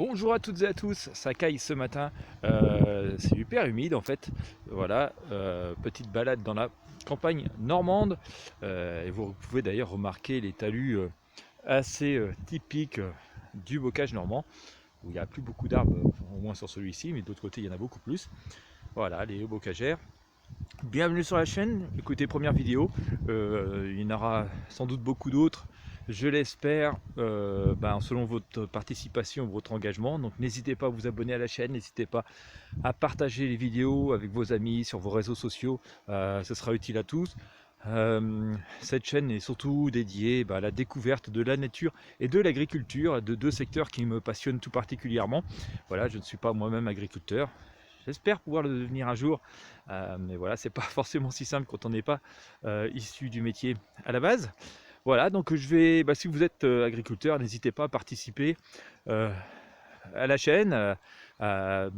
Bonjour à toutes et à tous, ça caille ce matin, c'est hyper humide en fait, voilà, petite balade dans la campagne normande, et vous pouvez d'ailleurs remarquer les talus assez typiques du bocage normand, où il n'y a plus beaucoup d'arbres, au moins sur celui-ci, mais d'autre côté il y en a beaucoup plus. Voilà, les hauts bocagères. Bienvenue sur la chaîne, écoutez, première vidéo, il y en aura sans doute beaucoup d'autres, je l'espère, selon votre participation, votre engagement. Donc n'hésitez pas à vous abonner à la chaîne, n'hésitez pas à partager les vidéos avec vos amis sur vos réseaux sociaux, ce sera utile à tous. Cette chaîne est surtout dédiée à la découverte de la nature et de l'agriculture, de deux secteurs qui me passionnent tout particulièrement. Voilà, je ne suis pas moi-même agriculteur. J'espère pouvoir le devenir un jour, mais voilà, c'est pas forcément si simple quand on n'est pas issu du métier à la base. Voilà, donc je vais, si vous êtes agriculteur, n'hésitez pas à participer à la chaîne, à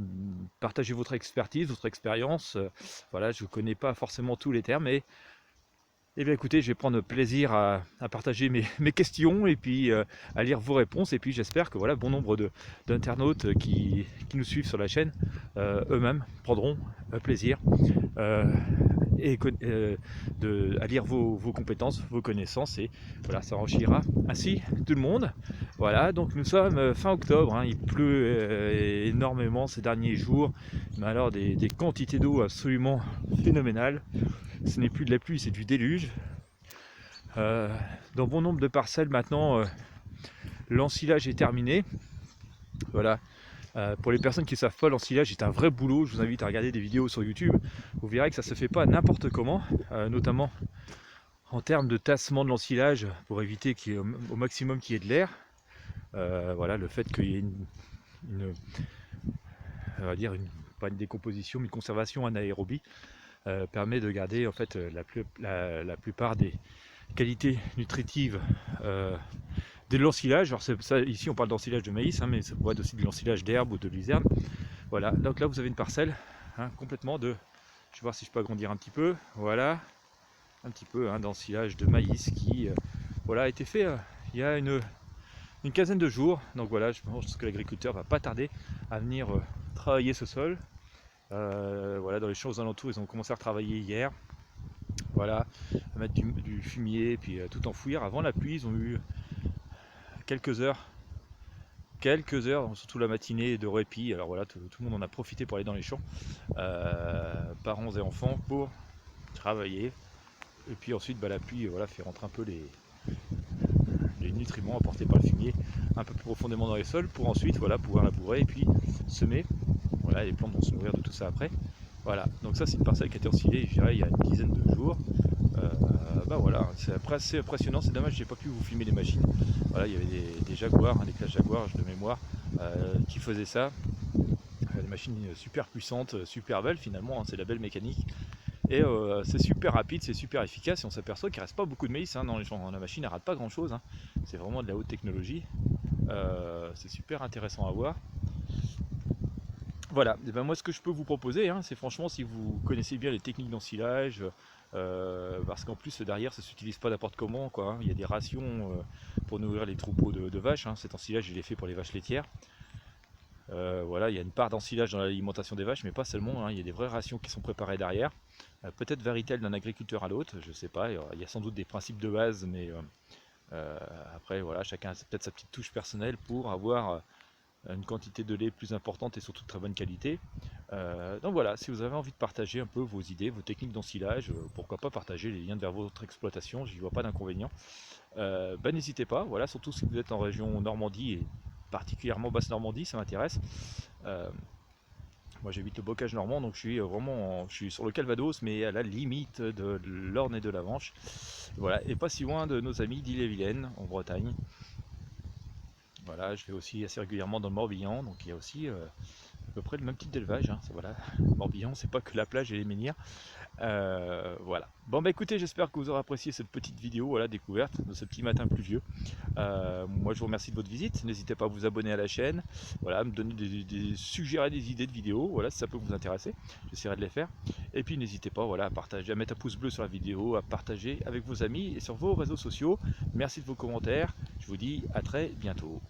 partager votre expertise, votre expérience. Voilà, je ne connais pas forcément tous les termes, mais eh bien écoutez, je vais prendre plaisir à partager mes questions et puis à lire vos réponses. Et puis j'espère que voilà, bon nombre d'internautes qui nous suivent sur la chaîne, eux-mêmes prendront plaisir à lire vos compétences, vos connaissances, et voilà, ça enrichira ainsi tout le monde. Voilà, donc nous sommes fin octobre, hein, il pleut énormément ces derniers jours, mais alors des quantités d'eau absolument phénoménales. Ce n'est plus de la pluie, c'est du déluge. Dans bon nombre de parcelles maintenant, l'ensilage est terminé. Voilà. Pour les personnes qui ne savent pas, l'ensilage est un vrai boulot. Je vous invite à regarder des vidéos sur YouTube. Vous verrez que ça ne se fait pas n'importe comment, notamment en termes de tassement de l'ensilage pour éviter qu'il y ait au maximum qu'il y ait de l'air. Voilà, le fait qu'il y ait on va dire pas une décomposition, mais une conservation anaérobie permet de garder en fait la plupart des qualités nutritives de l'ensilage. Alors ça, ici on parle d'ensilage de maïs, hein, mais ça pourrait être aussi de l'ensilage d'herbe ou de luzerne. Voilà, donc là vous avez une parcelle complètement de, je vais voir si je peux agrandir un petit peu, voilà, un petit peu d'ensilage de maïs qui voilà, a été fait il y a une quinzaine de jours. Donc voilà, je pense que l'agriculteur va pas tarder à venir travailler ce sol. Voilà, dans les champs aux alentours, ils ont commencé à travailler hier. Voilà, à mettre du fumier, puis tout enfouir. Avant la pluie, ils ont eu quelques heures, surtout la matinée de répit. Alors voilà, tout le monde en a profité pour aller dans les champs, parents et enfants, pour travailler. Et puis ensuite, la pluie voilà, fait rentrer un peu les nutriments apportés par le fumier un peu plus profondément dans les sols, pour ensuite voilà, pouvoir labourer et puis semer. Voilà, les plantes vont se nourrir de tout ça après. Voilà, donc ça c'est une parcelle qui a été ensilée, je dirais, il y a une dizaine de jours. Voilà, c'est assez impressionnant, c'est dommage, j'ai pas pu vous filmer les machines. Voilà, il y avait des Jaguars, des classes Jaguar de mémoire, qui faisaient ça. Des machines super puissantes, super belles finalement, hein, c'est la belle mécanique. Et c'est super rapide, c'est super efficace, et on s'aperçoit qu'il ne reste pas beaucoup de maïs dans les champs. La machine ne rate pas grand chose, hein. C'est vraiment de la haute technologie. C'est super intéressant à voir. Voilà, et moi ce que je peux vous proposer, c'est franchement, si vous connaissez bien les techniques d'ensilage, parce qu'en plus derrière ça ne s'utilise pas n'importe comment, quoi, hein. Il y a des rations pour nourrir les troupeaux de vaches, hein. Cet ensilage il est fait pour les vaches laitières. Voilà, il y a une part d'ensilage dans l'alimentation des vaches, mais pas seulement, hein. Il y a des vraies rations qui sont préparées derrière. Peut-être varie-t-elle d'un agriculteur à l'autre, je ne sais pas, il y a sans doute des principes de base, mais après voilà, chacun a peut-être sa petite touche personnelle pour avoir une quantité de lait plus importante et surtout de très bonne qualité. Donc voilà, si vous avez envie de partager un peu vos idées, vos techniques d'ensilage, pourquoi pas partager les liens vers votre exploitation, j'y vois pas d'inconvénient. N'hésitez pas, voilà, surtout si vous êtes en région Normandie et particulièrement basse Normandie, ça m'intéresse. Moi j'habite le bocage normand, donc je suis sur le Calvados, mais à la limite de l'Orne et de la Manche. Voilà, et pas si loin de nos amis d'Ille-et-Vilaine en Bretagne. Voilà, je vais aussi assez régulièrement dans le Morbihan, donc il y a aussi à peu près le même type d'élevage, hein. Voilà. Le Morbihan, c'est pas que la plage et les menhirs. Voilà. Bon écoutez, j'espère que vous aurez apprécié cette petite vidéo, voilà, découverte de ce petit matin pluvieux. Moi je vous remercie de votre visite, n'hésitez pas à vous abonner à la chaîne, voilà, à me donner suggérer des idées de vidéos, voilà, si ça peut vous intéresser, j'essaierai de les faire. Et puis n'hésitez pas, voilà, à partager, à mettre un pouce bleu sur la vidéo, à partager avec vos amis et sur vos réseaux sociaux. Merci de vos commentaires, je vous dis à très bientôt.